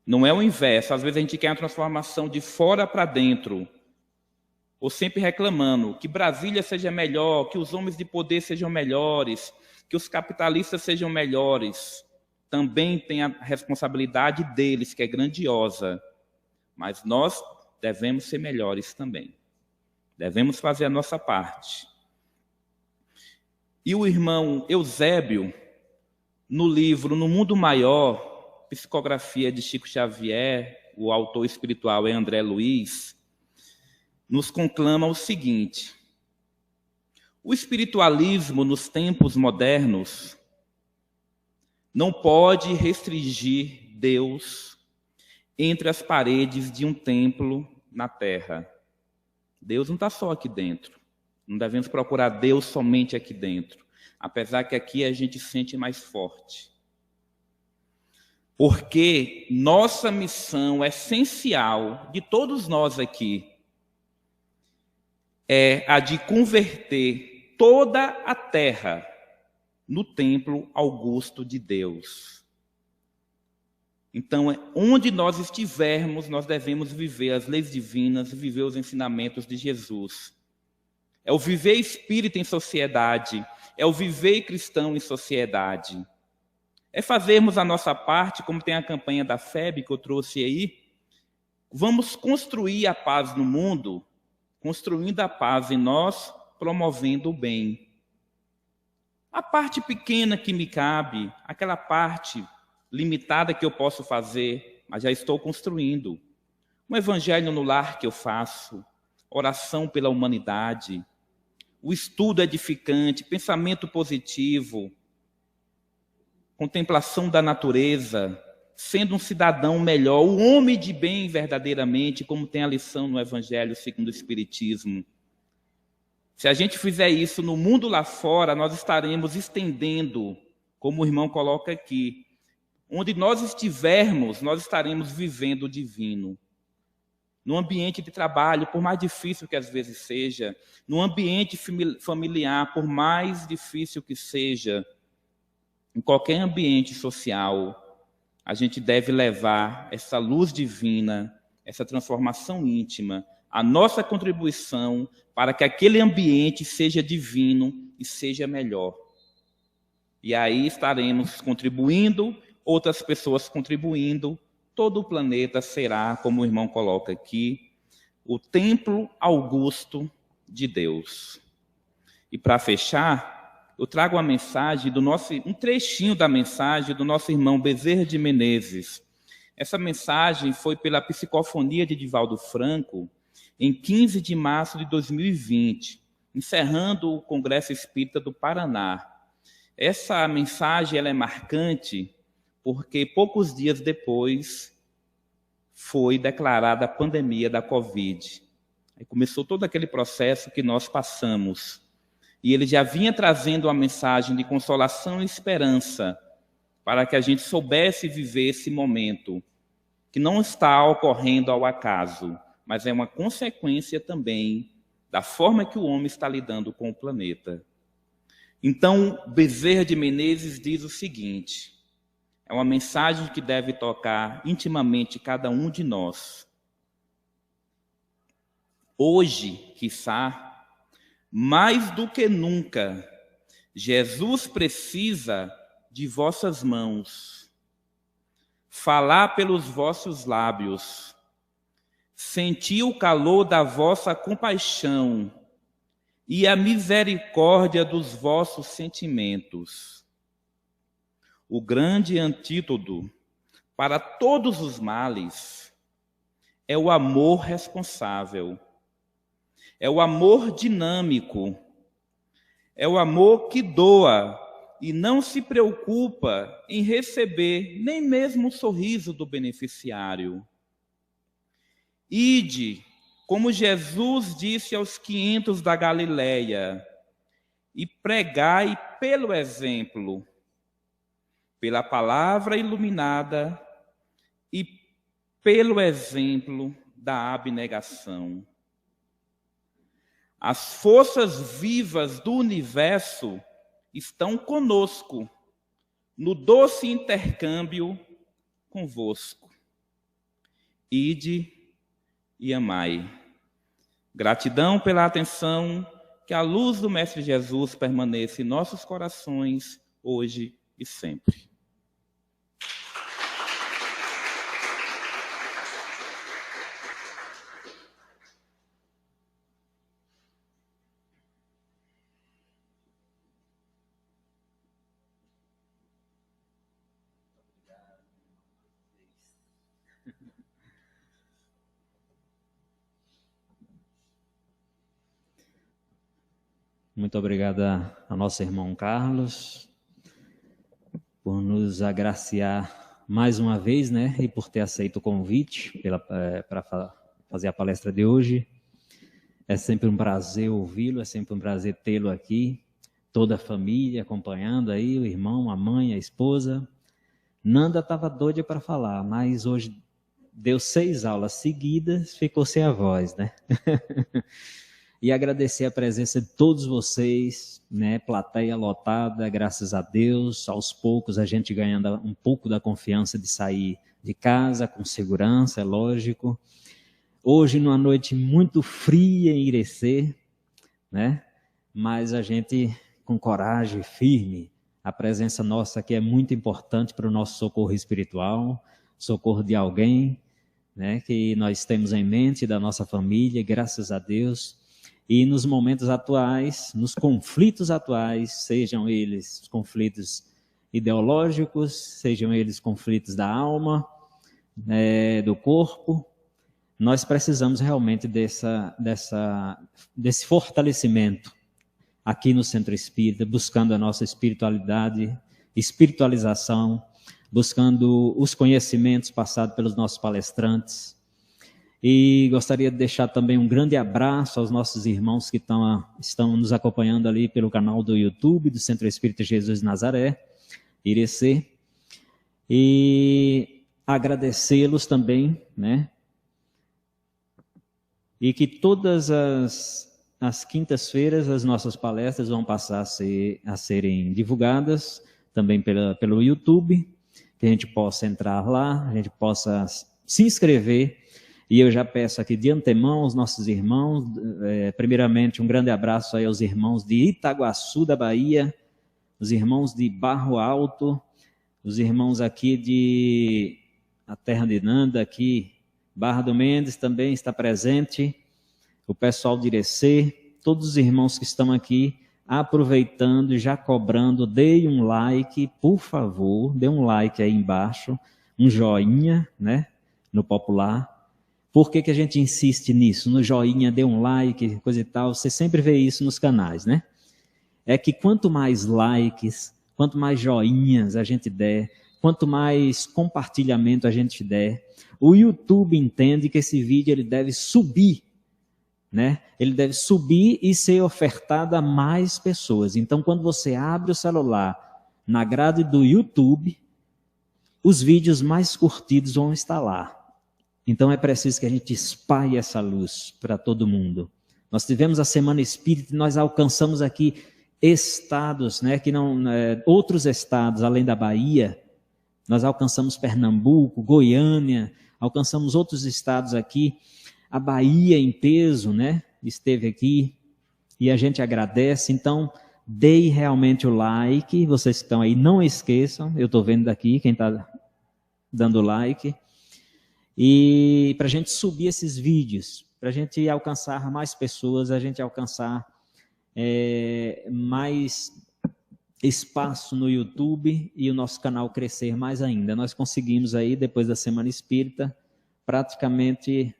Não é o inverso. Às vezes a gente quer uma transformação de fora para dentro. Ou sempre reclamando que Brasília seja melhor, que os homens de poder sejam melhores, que os capitalistas sejam melhores. Também tem a responsabilidade deles, que é grandiosa. Mas nós devemos ser melhores também. Devemos fazer a nossa parte. E o irmão Eusébio, no livro No Mundo Maior, psicografia de Chico Xavier, o autor espiritual é André Luiz, nos conclama o seguinte: o espiritualismo nos tempos modernos não pode restringir Deus entre as paredes de um templo na terra. Deus não está só aqui dentro. Não devemos procurar Deus somente aqui dentro. Apesar que aqui a gente sente mais forte. Porque nossa missão essencial, de todos nós aqui, é a de converter toda a terra no templo augusto de Deus. Então, onde nós estivermos, nós devemos viver as leis divinas, viver os ensinamentos de Jesus. É o viver espírita em sociedade, é o viver cristão em sociedade. É fazermos a nossa parte, como tem a campanha da FEB que eu trouxe aí. Vamos construir a paz no mundo, construindo a paz em nós, promovendo o bem. A parte pequena que me cabe, aquela parte limitada que eu posso fazer, mas já estou construindo. Um evangelho no lar que eu faço, oração pela humanidade, o estudo edificante, pensamento positivo, contemplação da natureza, sendo um cidadão melhor, o homem de bem verdadeiramente, como tem a lição no Evangelho segundo o Espiritismo. Se a gente fizer isso no mundo lá fora, nós estaremos estendendo, como o irmão coloca aqui, onde nós estivermos, nós estaremos vivendo o divino. No ambiente de trabalho, por mais difícil que às vezes seja, no ambiente familiar, por mais difícil que seja, em qualquer ambiente social, a gente deve levar essa luz divina, essa transformação íntima, a nossa contribuição para que aquele ambiente seja divino e seja melhor. E aí estaremos contribuindo, outras pessoas contribuindo, todo o planeta será, como o irmão coloca aqui, o templo augusto de Deus. E para fechar, eu trago a mensagem um trechinho da mensagem do nosso irmão Bezerra de Menezes. Essa mensagem foi pela psicofonia de Divaldo Franco, em 15 de março de 2020, encerrando o Congresso Espírita do Paraná. Essa mensagem ela é marcante porque poucos dias depois foi declarada a pandemia da Covid. Aí começou todo aquele processo que nós passamos. E ele já vinha trazendo uma mensagem de consolação e esperança para que a gente soubesse viver esse momento, que não está ocorrendo ao acaso, mas é uma consequência também da forma que o homem está lidando com o planeta. Então, Bezerra de Menezes diz o seguinte: é uma mensagem que deve tocar intimamente cada um de nós. Hoje, quiçá, mais do que nunca, Jesus precisa de vossas mãos, falar pelos vossos lábios, sentir o calor da vossa compaixão e a misericórdia dos vossos sentimentos. O grande antídoto para todos os males é o amor responsável, É o amor dinâmico. É o amor que doa e não se preocupa em receber nem mesmo o sorriso do beneficiário. Ide, como Jesus disse aos 500 da Galileia, e pregai pelo exemplo, pela palavra iluminada e pelo exemplo da abnegação. As forças vivas do universo estão conosco, no doce intercâmbio convosco. Ide e amai. Gratidão pela atenção, que a luz do Mestre Jesus permaneça em nossos corações, hoje e sempre. Muito obrigado ao nosso irmão Carlos por nos agraciar mais uma vez, né? E por ter aceito o convite para fazer a palestra de hoje. É sempre um prazer ouvi-lo, é sempre um prazer tê-lo aqui. Toda a família acompanhando aí, o irmão, a mãe, a esposa. Nanda estava doida para falar, mas hoje deu 6 aulas seguidas, ficou sem a voz, né? E agradecer a presença de todos vocês, né? Plateia lotada, graças a Deus. Aos poucos a gente ganhando um pouco da confiança de sair de casa com segurança, é lógico. Hoje, numa noite muito fria em Irecê, né? Mas a gente com coragem, firme. A presença nossa aqui é muito importante para o nosso socorro espiritual, socorro de alguém, né? Que nós temos em mente, da nossa família, graças a Deus. E nos momentos atuais, nos conflitos atuais, sejam eles conflitos ideológicos, sejam eles conflitos da alma, do corpo, nós precisamos realmente desse fortalecimento aqui no Centro Espírita, buscando a nossa espiritualidade, espiritualização, buscando os conhecimentos passados pelos nossos palestrantes. E gostaria de deixar também um grande abraço aos nossos irmãos que estão nos acompanhando ali pelo canal do YouTube do Centro Espírita Jesus de Nazaré, Irecê. E agradecê-los também, né? E que todas as quintas-feiras as nossas palestras vão passar a serem divulgadas também pelo YouTube, que a gente possa entrar lá, a gente possa se inscrever. E eu já peço aqui de antemão aos nossos irmãos, primeiramente um grande abraço aí aos irmãos de Itaguaçu da Bahia, os irmãos de Barro Alto, os irmãos aqui de a terra de Nanda, aqui, Barra do Mendes também está presente, o pessoal de Irecê, todos os irmãos que estão aqui, aproveitando e já cobrando, dê um like, por favor, dê um like aí embaixo, um joinha, né, no popular. Por que a gente insiste nisso? No joinha, dê um like, coisa e tal. Você sempre vê isso nos canais, né? É que quanto mais likes, quanto mais joinhas a gente der, quanto mais compartilhamento a gente der, o YouTube entende que esse vídeo ele deve subir, né? Ele deve subir e ser ofertado a mais pessoas. Então, quando você abre o celular na grade do YouTube, os vídeos mais curtidos vão estar lá. Então é preciso que a gente espalhe essa luz para todo mundo. Nós tivemos a Semana Espírita e nós alcançamos aqui estados, né, que não, outros estados além da Bahia. Nós alcançamos Pernambuco, Goiânia, alcançamos outros estados aqui. A Bahia em peso, né, esteve aqui e a gente agradece. Então deem realmente o like, vocês que estão aí, não esqueçam, eu estou vendo daqui quem está dando like. E para a gente subir esses vídeos, para a gente alcançar mais pessoas, a gente alcançar mais espaço no YouTube e o nosso canal crescer mais ainda. Nós conseguimos aí, depois da Semana Espírita, praticamente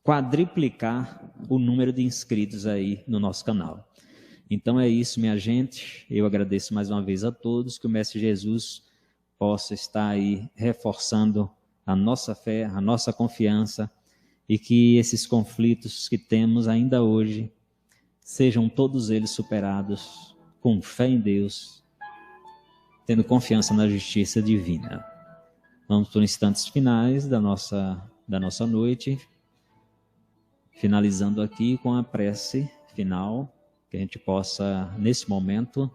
quadriplicar o número de inscritos aí no nosso canal. Então é isso, minha gente. Eu agradeço mais uma vez a todos, que o Mestre Jesus possa estar aí reforçando a nossa fé, a nossa confiança, e que esses conflitos que temos ainda hoje sejam todos eles superados com fé em Deus, tendo confiança na justiça divina. Vamos por instantes finais da nossa noite, finalizando aqui com a prece final, que a gente possa, nesse momento,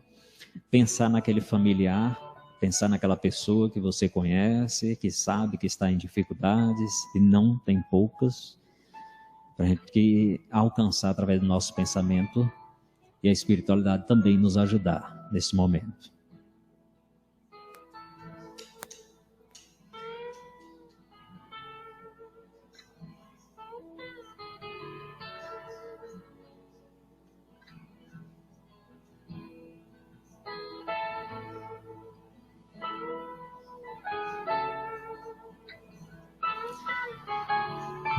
pensar naquele familiar, pensar naquela pessoa que você conhece, que sabe que está em dificuldades, e não tem poucas, para a gente alcançar através do nosso pensamento e a espiritualidade também nos ajudar nesse momento.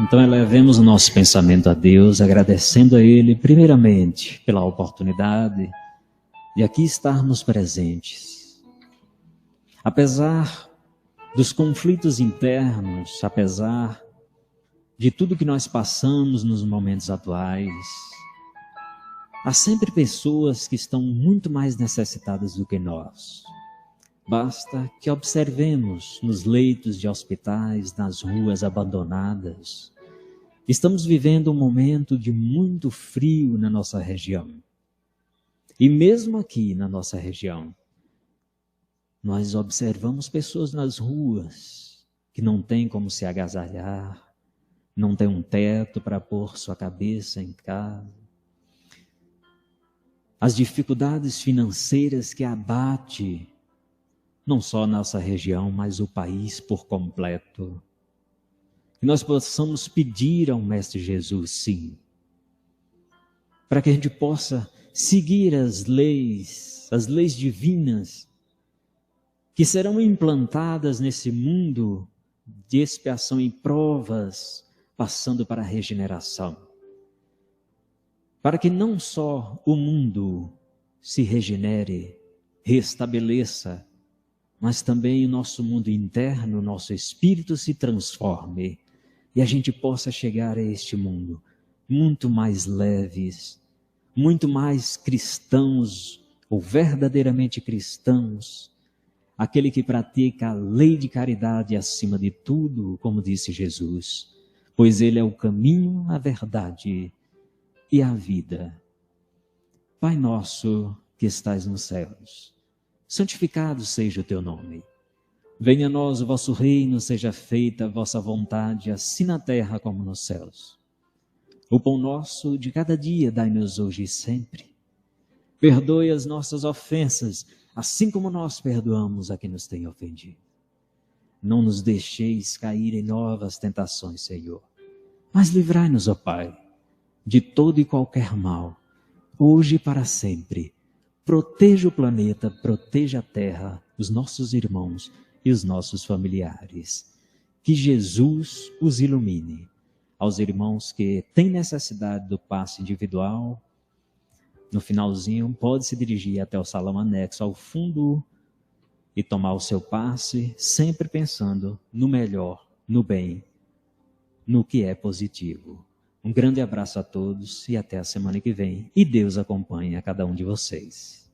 Então elevemos o nosso pensamento a Deus, agradecendo a Ele, primeiramente, pela oportunidade de aqui estarmos presentes. Apesar dos conflitos internos, apesar de tudo que nós passamos nos momentos atuais, há sempre pessoas que estão muito mais necessitadas do que nós. Basta que observemos nos leitos de hospitais, nas ruas abandonadas. Estamos vivendo um momento de muito frio na nossa região. E mesmo aqui na nossa região, nós observamos pessoas nas ruas que não têm como se agasalhar, não têm um teto para pôr sua cabeça em casa. As dificuldades financeiras que abatem não só a nossa região, mas o país por completo. Que nós possamos pedir ao Mestre Jesus, sim, para que a gente possa seguir as leis divinas, que serão implantadas nesse mundo de expiação e provas, passando para a regeneração. Para que não só o mundo se regenere, restabeleça, mas também o nosso mundo interno, o nosso espírito se transforme e a gente possa chegar a este mundo muito mais leves, muito mais cristãos ou verdadeiramente cristãos, aquele que pratica a lei de caridade acima de tudo, como disse Jesus, pois Ele é o caminho, a verdade e a vida. Pai nosso que estais nos céus, santificado seja o teu nome. Venha a nós o vosso reino, seja feita a vossa vontade, assim na terra como nos céus. O pão nosso de cada dia dai-nos hoje e sempre. Perdoe as nossas ofensas, assim como nós perdoamos a quem nos tem ofendido. Não nos deixeis cair em novas tentações, Senhor, mas livrai-nos, ó Pai, de todo e qualquer mal, hoje e para sempre. Proteja o planeta, proteja a terra, os nossos irmãos e os nossos familiares. Que Jesus os ilumine. Aos irmãos que têm necessidade do passe individual, no finalzinho, pode se dirigir até o salão anexo ao fundo e tomar o seu passe, sempre pensando no melhor, no bem, no que é positivo. Um grande abraço a todos e até a semana que vem. E Deus acompanhe a cada um de vocês.